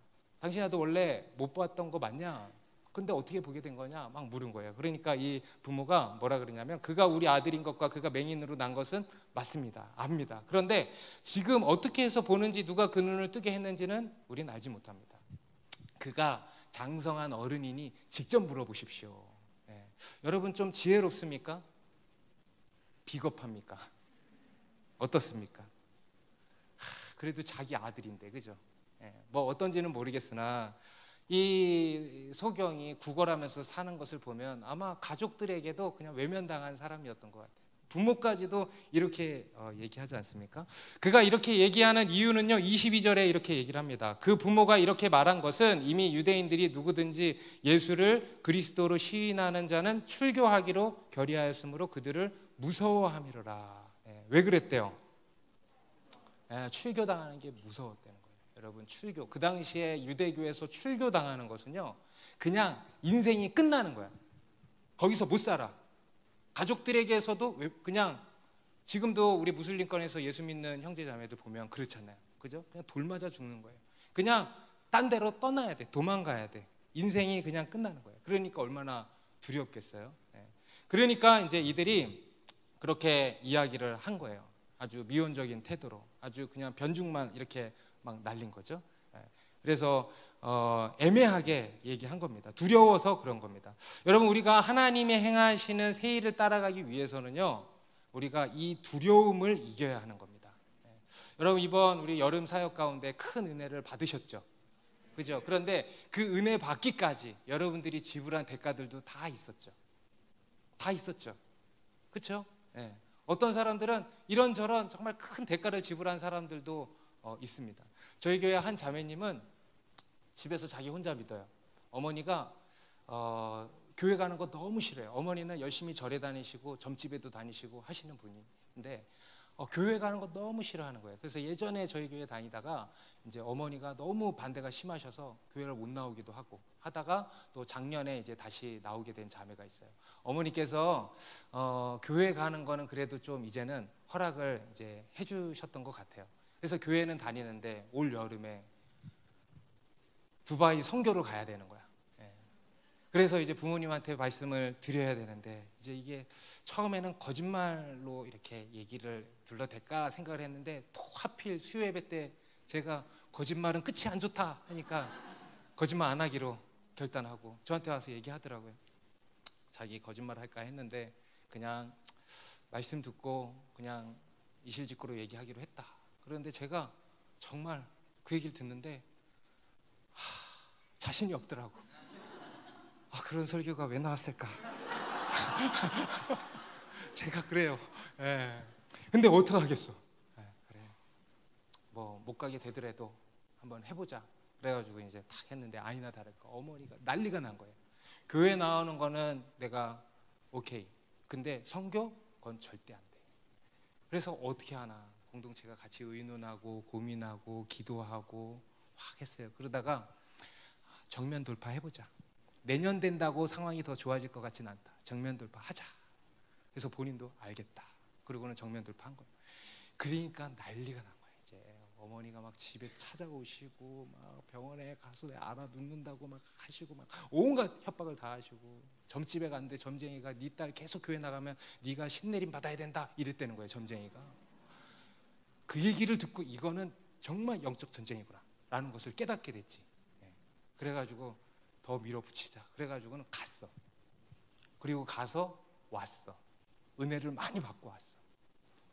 당신 아들 원래 못 봤던 거 맞냐? 근데 어떻게 보게 된 거냐? 막 물은 거예요. 그러니까 이 부모가 뭐라 그러냐면, 그가 우리 아들인 것과 그가 맹인으로 난 것은 맞습니다. 압니다. 그런데 지금 어떻게 해서 보는지, 누가 그 눈을 뜨게 했는지는 우리는 알지 못합니다. 그가 장성한 어른이니 직접 물어보십시오. 네. 여러분 좀 지혜롭습니까? 비겁합니까? 어떻습니까? 그래도 자기 아들인데, 그죠? 네. 뭐 어떤지는 모르겠으나 이 소경이 구걸하면서 사는 것을 보면 아마 가족들에게도 그냥 외면당한 사람이었던 것 같아요. 부모까지도 이렇게 얘기하지 않습니까? 그가 이렇게 얘기하는 이유는요, 22절에 이렇게 얘기를 합니다. 그 부모가 이렇게 말한 것은 이미 유대인들이 누구든지 예수를 그리스도로 시인하는 자는 출교하기로 결의하였으므로 그들을 무서워함이로라. 왜 그랬대요? 출교당하는 게 무서웠다는 거예요. 여러분, 출교, 그 당시에 유대교에서 출교당하는 것은요, 그냥 인생이 끝나는 거야. 거기서 못 살아. 가족들에게서도 그냥, 지금도 우리 무슬림권에서 예수 믿는 형제 자매들 보면 그렇잖아요, 그죠? 그냥 돌 맞아 죽는 거예요. 그냥 딴 데로 떠나야 돼. 도망가야 돼. 인생이 그냥 끝나는 거예요. 그러니까 얼마나 두렵겠어요. 그러니까 이제 이들이 그렇게 이야기를 한 거예요. 아주 미온적인 태도로, 아주 그냥 변죽만 이렇게 막 날린 거죠. 그래서 애매하게 얘기한 겁니다. 두려워서 그런 겁니다. 여러분, 우리가 하나님이 행하시는 새 일을 따라가기 위해서는요, 우리가 이 두려움을 이겨야 하는 겁니다. 여러분, 이번 우리 여름 사역 가운데 큰 은혜를 받으셨죠, 그죠? 그런데 그 은혜 받기까지 여러분들이 지불한 대가들도 다 있었죠. 다 있었죠, 그렇죠? 어떤 사람들은 이런저런 정말 큰 대가를 지불한 사람들도 있습니다. 저희 교회 한 자매님은 집에서 자기 혼자 믿어요. 어머니가 교회 가는 거 너무 싫어요. 어머니는 열심히 절에 다니시고 점집에도 다니시고 하시는 분인데 교회 가는 거 너무 싫어하는 거예요. 그래서 예전에 저희 교회 다니다가 이제 어머니가 너무 반대가 심하셔서 교회를 못 나오기도 하고 하다가 또 작년에 이제 다시 나오게 된 자매가 있어요. 어머니께서 교회 가는 거는 그래도 좀 이제는 허락을 이제 해주셨던 것 같아요. 그래서 교회는 다니는데 올 여름에 두바이 선교를 가야 되는 거야. 그래서 이제 부모님한테 말씀을 드려야 되는데, 이제 이게 처음에는 거짓말로 이렇게 얘기를 둘러댈까 생각을 했는데, 또 하필 수요 예배 때 제가 거짓말은 끝이 안 좋다 하니까 거짓말 안 하기로 결단하고 저한테 와서 얘기하더라고요. 자기 거짓말 할까 했는데 그냥 말씀 듣고 그냥 이실직고로 얘기하기로 했다. 그런데 제가 정말 그 얘기를 듣는데 자신이 없더라고. 그런 설교가 왜 나왔을까? 제가 그래요. 근데 어떡하겠어. 그래. 뭐 못 가게 되더라도 한번 해보자. 그래가지고 이제 탁 했는데 아니나 다를까 어머니가 난리가 난 거예요. 교회 나오는 거는 내가 오케이. 근데 선교? 그건 절대 안 돼. 그래서 어떻게 하나 공동체가 같이 의논하고 고민하고 기도하고 확 했어요. 그러다가 정면 돌파해보자. 내년 된다고 상황이 더 좋아질 것 같진 않다. 정면 돌파하자. 그래서 본인도 알겠다. 그러고는 정면 돌파한 거예요. 그러니까 난리가 난 거예요. 이제 어머니가 막 집에 찾아오시고 막 병원에 가서 알아눕는다고 막 하시고 막 온갖 협박을 다 하시고, 점집에 갔는데 점쟁이가 네 딸 계속 교회 나가면 네가 신내림 받아야 된다 이랬다는 거예요. 점쟁이가. 그 얘기를 듣고 이거는 정말 영적 전쟁이구나 라는 것을 깨닫게 됐지. 그래가지고 더 밀어붙이자. 그래가지고는 갔어. 그리고 가서 왔어. 은혜를 많이 받고 왔어.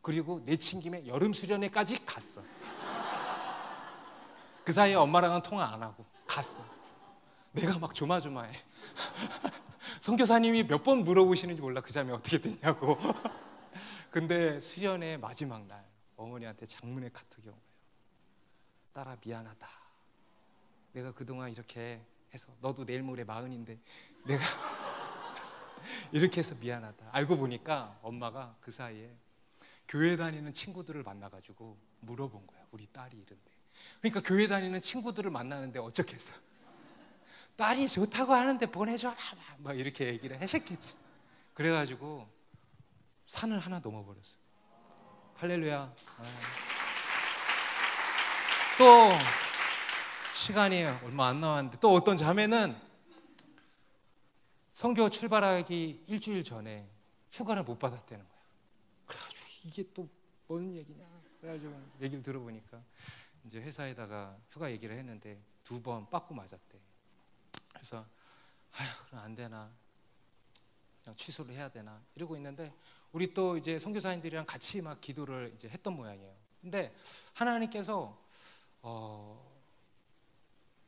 그리고 내친 김에 여름 수련회까지 갔어. 그 사이에 엄마랑은 통화 안 하고 갔어. 내가 막 조마조마해. 선교사님이 몇 번 물어보시는지 몰라. 그 자매 어떻게 됐냐고. 근데 수련회 마지막 날 어머니한테 장문의 카톡이 온 거예요. 딸아, 미안하다. 내가 그동안 이렇게 해서, 너도 내일 모레 40인데 내가 이렇게 해서 미안하다. 알고 보니까 엄마가 그 사이에 교회 다니는 친구들을 만나가지고 물어본 거야. 우리 딸이 이런데. 그러니까 교회 다니는 친구들을 만나는데 어쩌겠어. 딸이 좋다고 하는데 보내줘라 막 이렇게 얘기를 하셨겠지. 그래가지고 산을 하나 넘어버렸어. 할렐루야. 또 시간이 얼마 안 남았는데 또 어떤 자매는 선교 출발하기 일주일 전에 휴가를 못 받았다는 거야. 그래가지고 이게 또 뭔 얘기냐. 그래가지고 얘기를 들어보니까 이제 회사에다가 휴가 얘기를 했는데 2번 빠꾸 맞았대. 그래서 아휴, 그럼 안 되나, 그냥 취소를 해야 되나 이러고 있는데, 우리 또 이제 선교사님들이랑 같이 막 기도를 이제 했던 모양이에요. 근데 하나님께서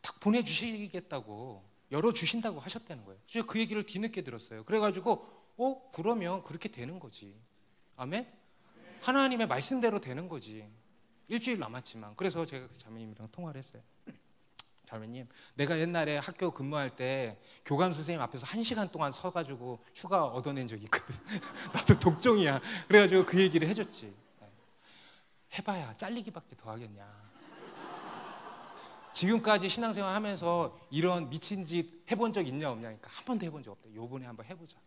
딱 보내주시겠다고, 열어주신다고 하셨다는 거예요. 제가 그 얘기를 뒤늦게 들었어요. 그래가지고 그러면 그렇게 되는 거지. 아멘? 하나님의 말씀대로 되는 거지. 일주일 남았지만. 그래서 제가 그 자매님이랑 통화를 했어요. 자매님, 내가 옛날에 학교 근무할 때 교감 선생님 앞에서 1시간 동안 서가지고 휴가 얻어낸 적이 있거든. 나도 독종이야. 그래가지고 그 얘기를 해줬지. 해봐야 잘리기밖에 더 하겠냐. 지금까지 신앙생활 하면서 이런 미친 짓 해본 적 있냐 없냐니까 한 번도 해본 적 없대. 요번에 한번 해보자.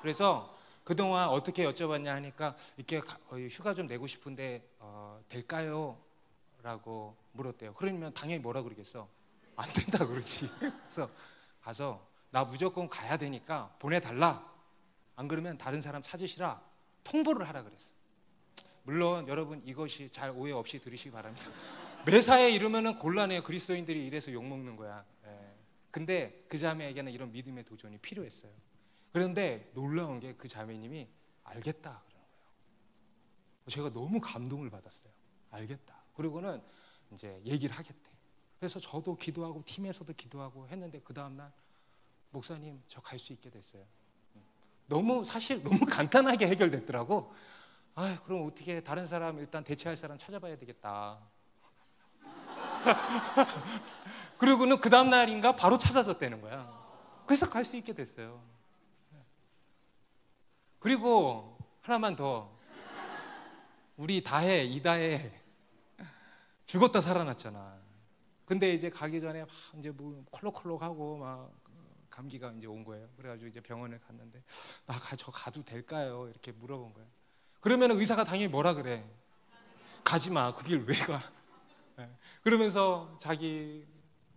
그래서 그동안 어떻게 여쭤봤냐 하니까 이렇게 휴가 좀 내고 싶은데 될까요? 라고 물었대요. 그러면 당연히 뭐라 그러겠어? 안 된다 그러지. 그래서 가서 나 무조건 가야 되니까 보내달라. 안 그러면 다른 사람 찾으시라. 통보를 하라 그랬어. 물론 여러분 이것이 잘 오해 없이 들으시기 바랍니다. 매사에 이러면은 곤란해요. 그리스도인들이 이래서 욕먹는 거야. 근데 그 자매에게는 이런 믿음의 도전이 필요했어요. 그런데 놀라운 게 그 자매님이 알겠다 그러는 거예요. 제가 너무 감동을 받았어요. 알겠다. 그리고는 이제 얘기를 하겠대. 그래서 저도 기도하고 팀에서도 기도하고 했는데 그 다음날 목사님 저 갈 수 있게 됐어요. 사실 너무 간단하게 해결됐더라고. 그럼 어떻게 다른 사람 일단 대체할 사람 찾아봐야 되겠다. 그리고는 그 다음날인가 바로 찾아졌다는 거야. 그래서 갈 수 있게 됐어요. 그리고 하나만 더. 우리 이다혜 죽었다 살아났잖아. 근데 이제 가기 전에 막 이제 뭐 콜록콜록하고 막 감기가 이제 온 거예요. 그래가지고 이제 병원을 갔는데 저 가도 될까요? 이렇게 물어본 거예요. 그러면 의사가 당연히 뭐라 그래? 가지 마. 그 길 왜 가? 그러면서 자기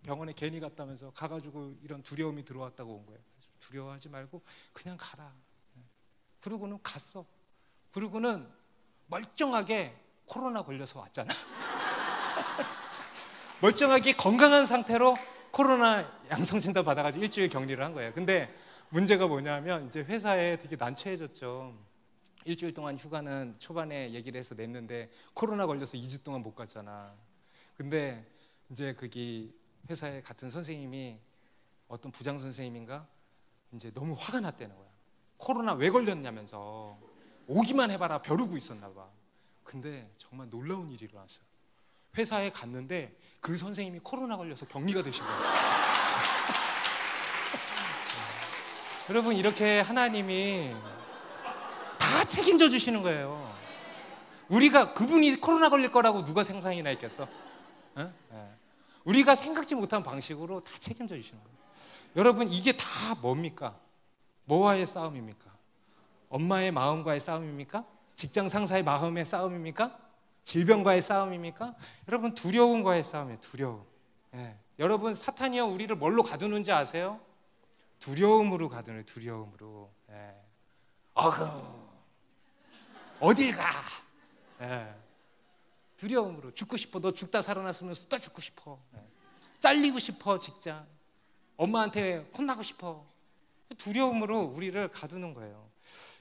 병원에 괜히 갔다면서 가가지고 이런 두려움이 들어왔다고 온 거예요. 그래서 두려워하지 말고 그냥 가라. 그러고는 갔어. 그러고는 멀쩡하게 코로나 걸려서 왔잖아. 멀쩡하게 건강한 상태로 코로나 양성 진단 받아가지고 일주일 격리를 한 거예요. 근데 문제가 뭐냐면 이제 회사에 되게 난처해졌죠. 일주일 동안 휴가는 초반에 얘기를 해서 냈는데 코로나 걸려서 2주 동안 못 갔잖아. 근데 이제 거기 회사에 같은 선생님이 어떤 부장 선생님인가 이제 너무 화가 났다는 거야. 코로나 왜 걸렸냐면서 오기만 해봐라 벼르고 있었나 봐. 근데 정말 놀라운 일이 일어났어요. 회사에 갔는데 그 선생님이 코로나 걸려서 격리가 되신 거예요. 여러분 이렇게 하나님이 다 책임져 주시는 거예요. 우리가 그분이 코로나 걸릴 거라고 누가 상상이나 했겠어? 우리가 생각지 못한 방식으로 다 책임져 주시는 거예요. 여러분 이게 다 뭡니까? 뭐와의 싸움입니까? 엄마의 마음과의 싸움입니까? 직장 상사의 마음의 싸움입니까? 질병과의 싸움입니까? 여러분 두려움과의 싸움이에요. 두려움. 여러분 사탄이요 우리를 뭘로 가두는지 아세요? 두려움으로 가두는. 두려움으로. 어딜 가? 두려움으로 죽고 싶어. 너 죽다 살아났으면 또 죽고 싶어. 잘리고 싶어. 직장 엄마한테 혼나고 싶어. 두려움으로 우리를 가두는 거예요.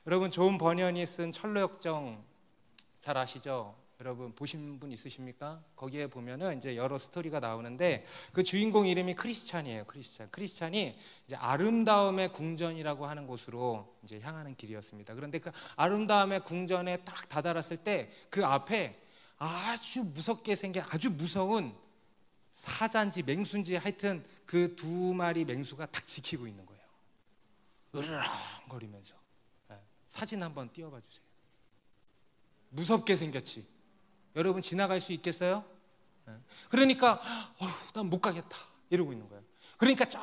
여러분, 존 버년이 쓴 철로역정 잘 아시죠? 여러분 보신 분 있으십니까? 거기에 보면은 이제 여러 스토리가 나오는데 그 주인공 이름이 크리스찬이에요. 크리스찬이 이제 아름다움의 궁전이라고 하는 곳으로 이제 향하는 길이었습니다. 그런데 그 아름다움의 궁전에 딱 다다랐을 때 그 앞에 아주 무섭게 생긴 아주 무서운 사자인지 맹수인지 하여튼 그 두 마리 맹수가 딱 지키고 있는 거예요. 으르렁거리면서. 사진 한번 띄워봐 주세요. 무섭게 생겼지. 여러분 지나갈 수 있겠어요? 그러니까 난 못 가겠다 이러고 있는 거예요. 그러니까 저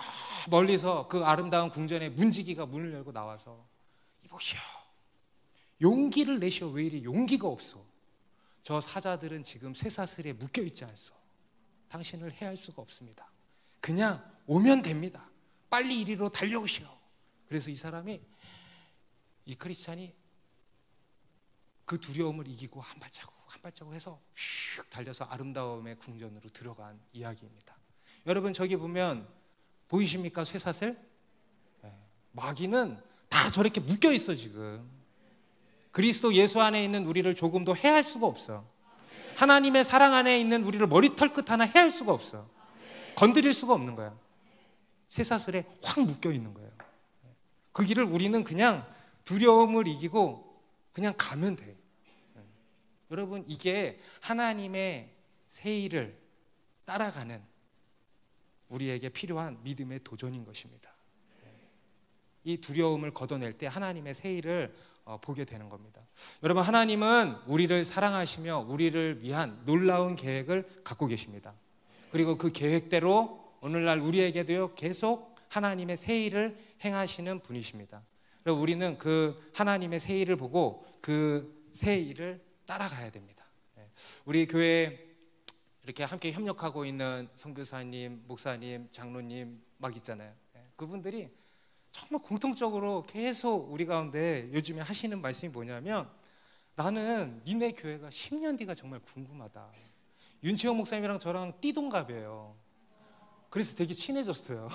멀리서 그 아름다운 궁전의 문지기가 문을 열고 나와서 이보시오, 용기를 내시오. 왜 이리 용기가 없어? 저 사자들은 지금 쇠사슬에 묶여 있지 않소. 당신을 해할 수가 없습니다. 그냥 오면 됩니다. 빨리 이리로 달려오시오. 그래서 이 크리스찬이 그 두려움을 이기고 한 발자국 해서 휙 달려서 아름다움의 궁전으로 들어간 이야기입니다. 여러분 저기 보면 보이십니까? 쇠사슬? 마귀는 다 저렇게 묶여 있어 지금. 그리스도 예수 안에 있는 우리를 조금도 해할 수가 없어. 하나님의 사랑 안에 있는 우리를 머리털 끝 하나 해할 수가 없어. 건드릴 수가 없는 거야. 쇠사슬에 확 묶여 있는 거예요. 그 길을 우리는 그냥 두려움을 이기고 그냥 가면 돼. 여러분 이게 하나님의 새 일을 따라가는 우리에게 필요한 믿음의 도전인 것입니다. 이 두려움을 걷어낼 때 하나님의 새 일을 보게 되는 겁니다. 여러분 하나님은 우리를 사랑하시며 우리를 위한 놀라운 계획을 갖고 계십니다. 그리고 그 계획대로 오늘날 우리에게도요 계속 하나님의 새 일을 행하시는 분이십니다. 그래서 우리는 그 하나님의 새 일을 보고 그 새 일을 따라가야 됩니다. 우리 교회에 이렇게 함께 협력하고 있는 선교사님, 목사님, 장로님 막 있잖아요. 그분들이 정말 공통적으로 계속 우리 가운데 요즘에 하시는 말씀이 뭐냐면 나는 니네 교회가 10년 뒤가 정말 궁금하다. 윤채영 목사님이랑 저랑 띠동갑이에요. 그래서 되게 친해졌어요.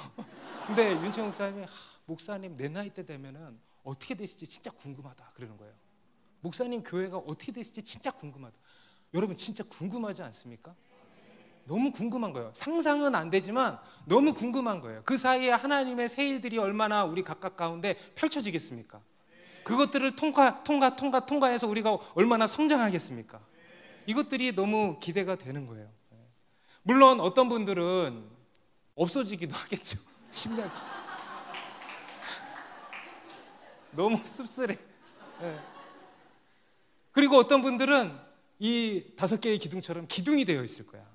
근데 윤채영 목사님이 목사님 내 나이 때 되면은 어떻게 되실지 진짜 궁금하다 그러는 거예요. 목사님 교회가 어떻게 되실지 진짜 궁금하다. 여러분 진짜 궁금하지 않습니까? 너무 궁금한 거예요. 상상은 안 되지만 너무 궁금한 거예요. 그 사이에 하나님의 새 일들이 얼마나 우리 각각 가운데 펼쳐지겠습니까? 그것들을 통과해서 우리가 얼마나 성장하겠습니까? 이것들이 너무 기대가 되는 거예요. 물론 어떤 분들은 없어지기도 하겠죠. 10년 너무 씁쓸해. 그리고 어떤 분들은 이 5개의 기둥처럼 기둥이 되어 있을 거야.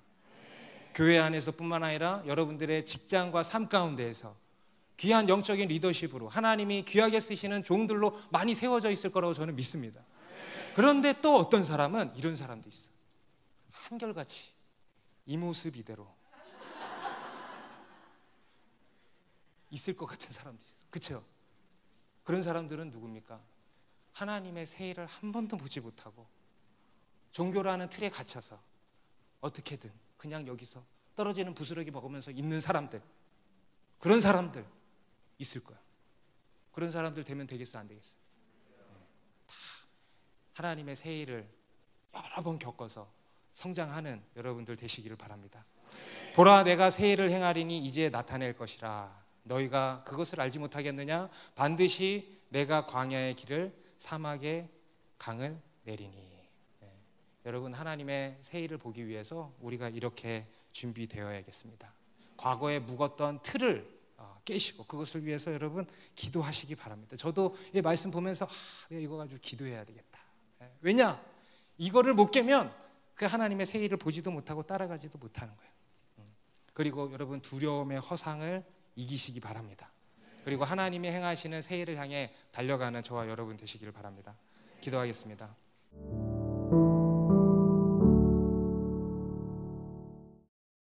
교회 안에서뿐만 아니라 여러분들의 직장과 삶 가운데에서 귀한 영적인 리더십으로 하나님이 귀하게 쓰시는 종들로 많이 세워져 있을 거라고 저는 믿습니다. 그런데 또 어떤 사람은 이런 사람도 있어. 한결같이 이 모습 이대로 있을 것 같은 사람도 있어. 그렇죠? 그런 사람들은 누굽니까? 하나님의 새 일을 한 번도 보지 못하고 종교라는 틀에 갇혀서 어떻게든 그냥 여기서 떨어지는 부스러기 먹으면서 있는 사람들, 그런 사람들 있을 거야. 그런 사람들 되면 되겠어, 안 되겠어? 다 하나님의 새 일을 여러 번 겪어서 성장하는 여러분들 되시기를 바랍니다. 보라, 내가 새 일을 행하리니 이제 나타낼 것이라. 너희가 그것을 알지 못하겠느냐? 반드시 내가 광야의 길을 사막의 강을 내리니. 여러분 하나님의 새 일을 보기 위해서 우리가 이렇게 준비되어야겠습니다. 과거에 묵었던 틀을 깨시고 그것을 위해서 여러분 기도하시기 바랍니다. 저도 이 말씀 보면서 내가 이거 가지고 기도해야 되겠다. 왜냐? 이거를 못 깨면 그 하나님의 새 일을 보지도 못하고 따라가지도 못하는 거예요. 그리고 여러분 두려움의 허상을 이기시기 바랍니다. 그리고 하나님이 행하시는 새 일을 향해 달려가는 저와 여러분 되시기를 바랍니다. 기도하겠습니다.